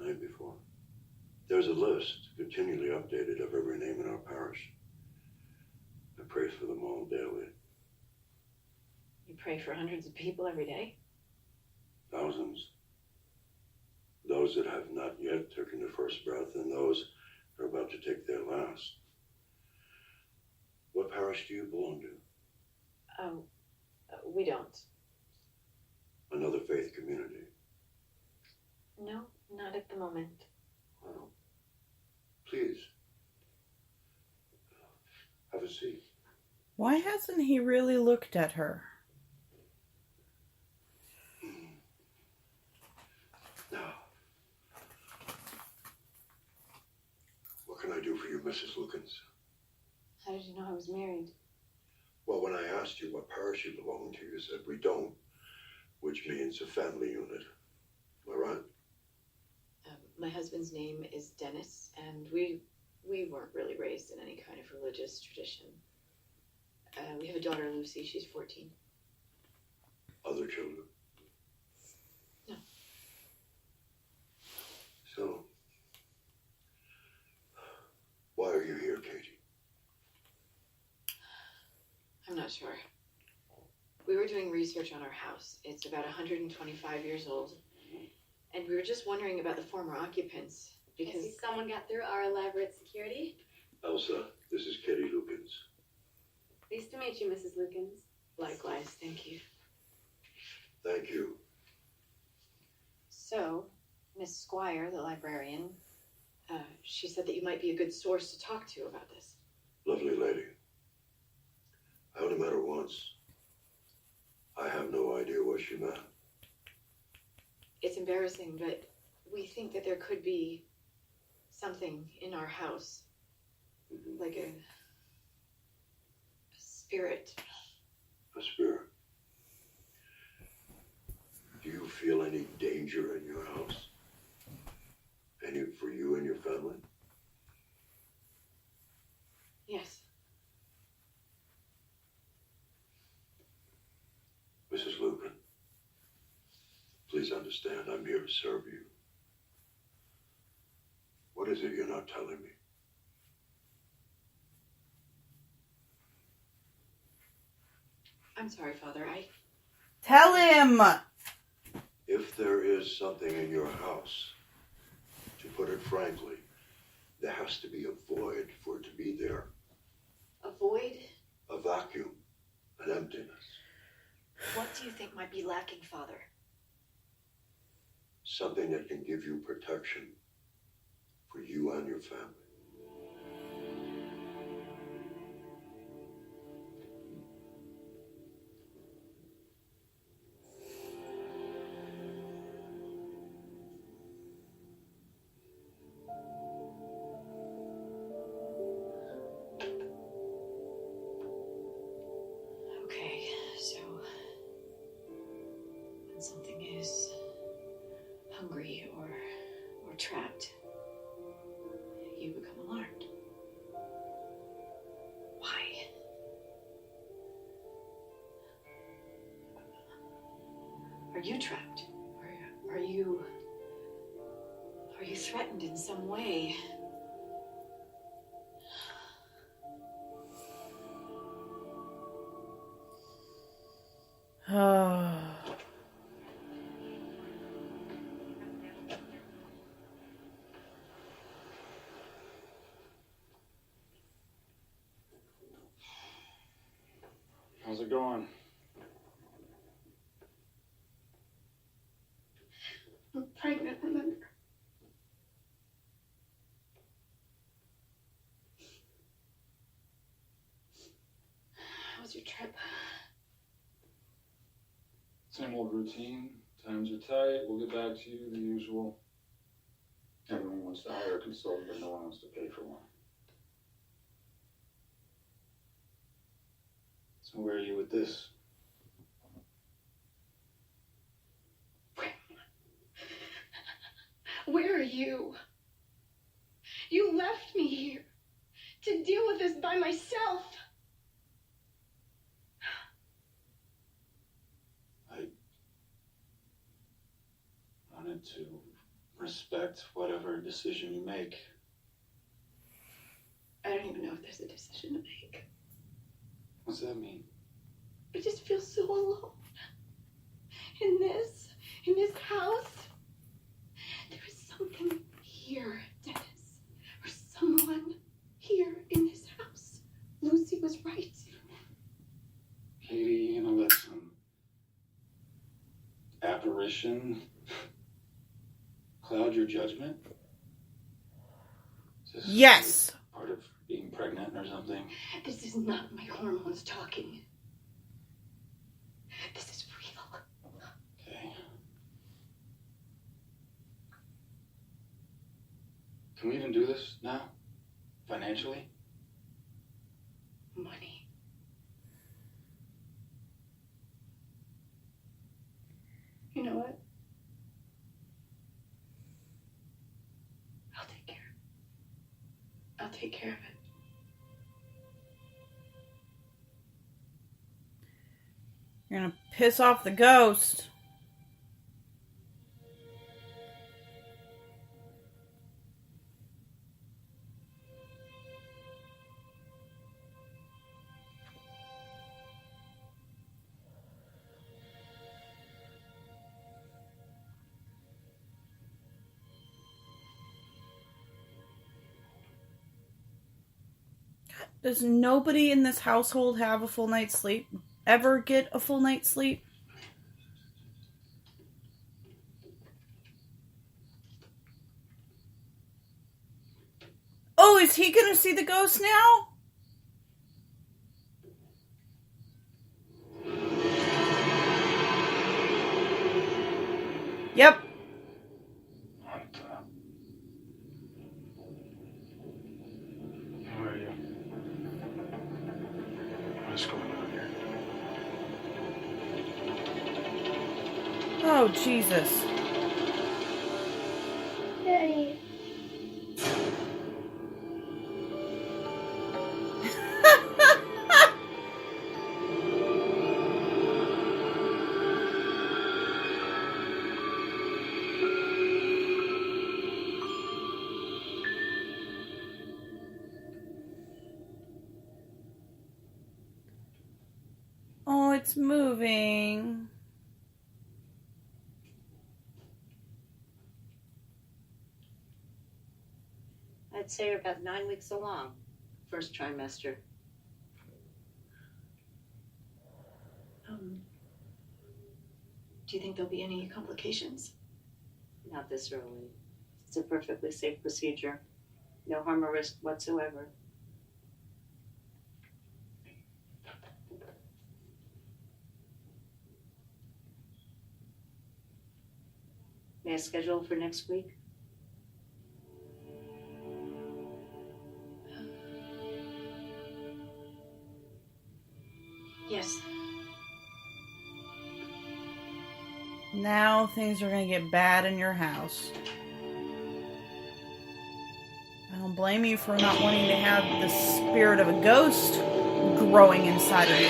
the night before. There's a list continually updated of every name in our parish. I pray for them all daily. You pray for hundreds of people every day? Thousands. Those that have not yet taken their first breath, and those that are about to take their last. What parish do you belong to? We don't. Another faith community? No, not at the moment. Well, please. Have a seat. Why hasn't he really looked at her? Now, what can I do for you, Mrs. Lukens? How did you know I was married? Well, when I asked you what parish you belong to, you said we don't, which means a family unit. Am I right? My husband's name is Dennis, and we weren't really raised in any kind of religious tradition. We have a daughter, Lucy. She's 14. Other children? No. So, why are you here, Katie? I'm not sure. We were doing research on our house. It's about 125 years old. And we were just wondering about the former occupants, because... I see someone got through our elaborate security. Elsa, this is Katie Lukens. Pleased to meet you, Mrs. Lukens. Likewise, thank you. Thank you. So, Miss Squire, the librarian, she said that you might be a good source to talk to about this. Lovely lady. I only met her once. I have no idea what she meant. It's embarrassing, but we think that there could be something in our house. Like a spirit. A spirit? Do you feel any danger in your house? Any for you and your family? Yes. Mrs. Lucan, please understand I'm here to serve you. What is it you're not telling me? I'm sorry, Father. Tell him! If there is something in your house, to put it frankly, there has to be a void for it to be there. A void? A vacuum, an emptiness. What do you think might be lacking, Father? Something that can give you protection for you and your family. Okay, so when something is hungry or trapped, you become alarmed. Why? Are you trapped? Or are you threatened in some way? How's it going? I'm pregnant, remember? How was your trip? Same old routine. Times are tight. We'll get back to you, the usual. Everyone wants to hire a consultant, but no one wants to pay for one. So where are you with this? Where are you? You left me here to deal with this by myself. I wanted to respect whatever decision you make. I don't even know if there's a decision to make. What's that mean? I just feel so alone. In this house. There is something here, Dennis. Or someone here in this house. Lucy was right. Katie, you know, that's some apparition cloud your judgment? Is this Yes. part of being pregnant or something? This is not my hormones talking. This is real. Okay. Can we even do this now? Financially? Money. You know what? I'll take care. I'll take care of it. You're gonna piss off the ghost. Does nobody in this household have a full night's sleep? Ever get a full night's sleep? Oh, is he gonna see the ghost now? Yep. What the? Where are you? What's going on here? Oh, Jesus. Daddy. Oh, it's moving. I'd say you're about 9 weeks along, first trimester. Do you think there'll be any complications? Not this early. It's a perfectly safe procedure. No harm or risk whatsoever. May I schedule for next week? Yes. Now things are gonna get bad in your house. I don't blame you for not wanting to have the spirit of a ghost growing inside of you.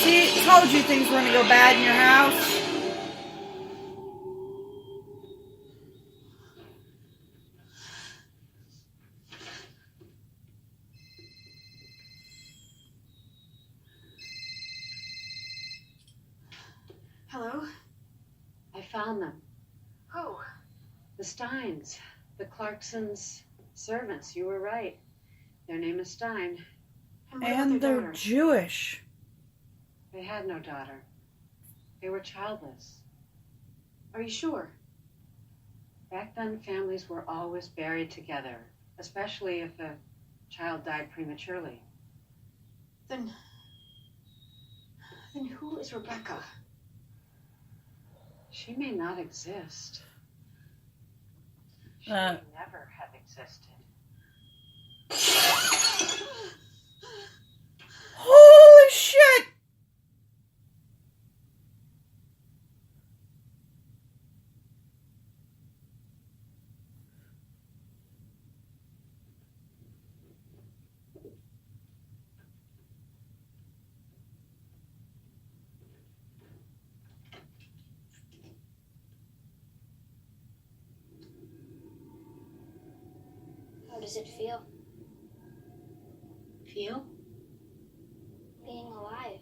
See, told you things were gonna go bad in your house. Hello? I found them. Who? The Steins. The Clarksons' servants. You were right. Their name is Stein. And what about And their they're daughter? Jewish. They had no daughter. They were childless. Are you sure? Back then, families were always buried together, especially if a child died prematurely. Then who is Rebecca? She may not exist. She may never have existed. Holy shit! does it feel? Feel? Being alive.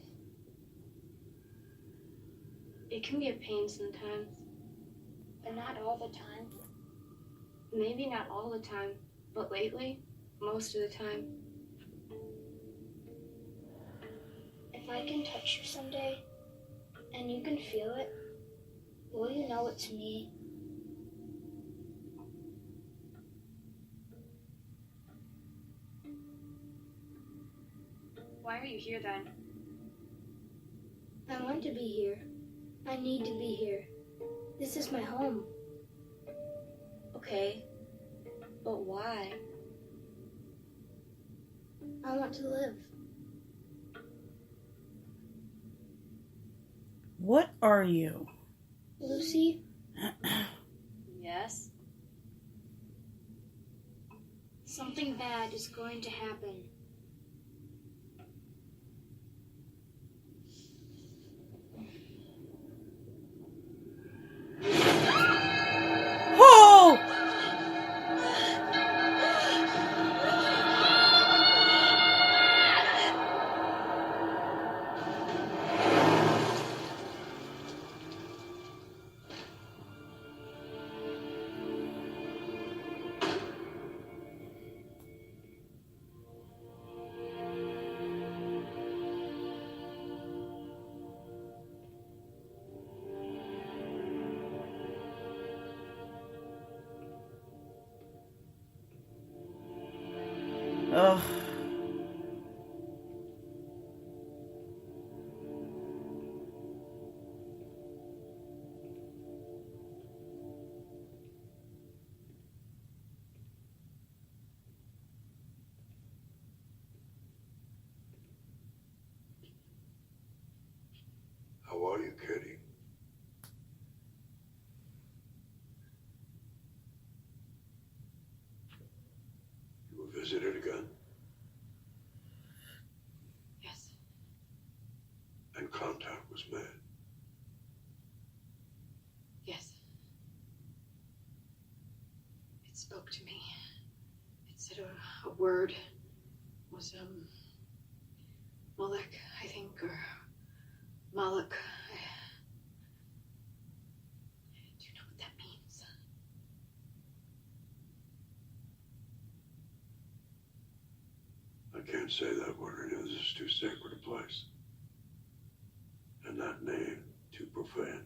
It can be a pain sometimes. But not all the time. Maybe not all the time, but lately, most of the time. If I can touch you someday, and you can feel it, will you know it's me? Why are you here then? I want to be here. I need to be here. This is my home. Okay, but why? I want to live. What are you? Lucy, Yes? something bad is going to happen. Oh! Ugh. How are you, Kitty? You were visited again? Yes. And contact was made? Yes. It spoke to me. It said a word. It was, Molek, I think, or Malak. Do you know what that means? I can't say that word. This is too sacred a place. And that name too profane.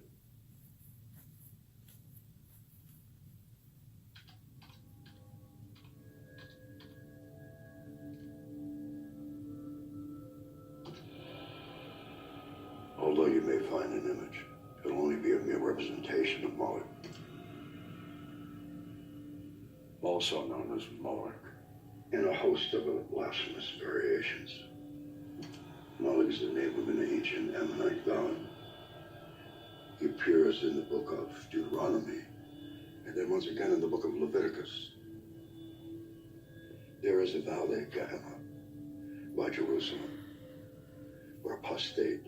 Although you may find an image, it'll only be a mere representation of Moloch. Also known as Moloch, in a host of blasphemous variations. Moloch is the name of an ancient Ammonite god. He appears in the book of Deuteronomy, and then once again in the book of Leviticus. There is a valley, Gehenna, by Jerusalem, where apostate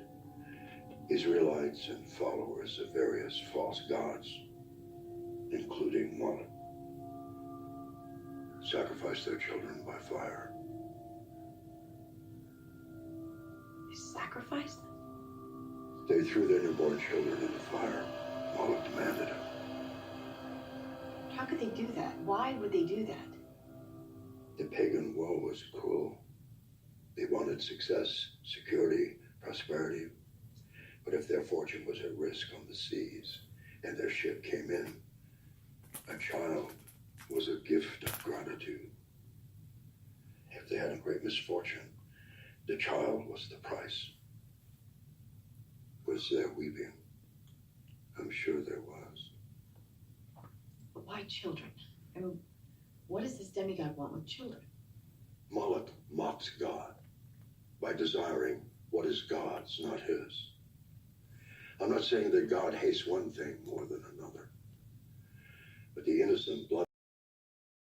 Israelites and followers of various false gods, including Moloch, sacrifice their children by fire. Sacrifice? They threw their newborn children into fire. Moloch demanded it. How could they do that? Why would they do that? The pagan world was cruel. They wanted success, security, prosperity. But if their fortune was at risk on the seas and their ship came in, a child was a gift of gratitude. If they had a great misfortune, the child was the price. Was there weeping? I'm sure there was. But why children? I mean, what does this demigod want with children? Moloch mocks God by desiring what is God's, not his. I'm not saying that God hates one thing more than another, but the innocent blood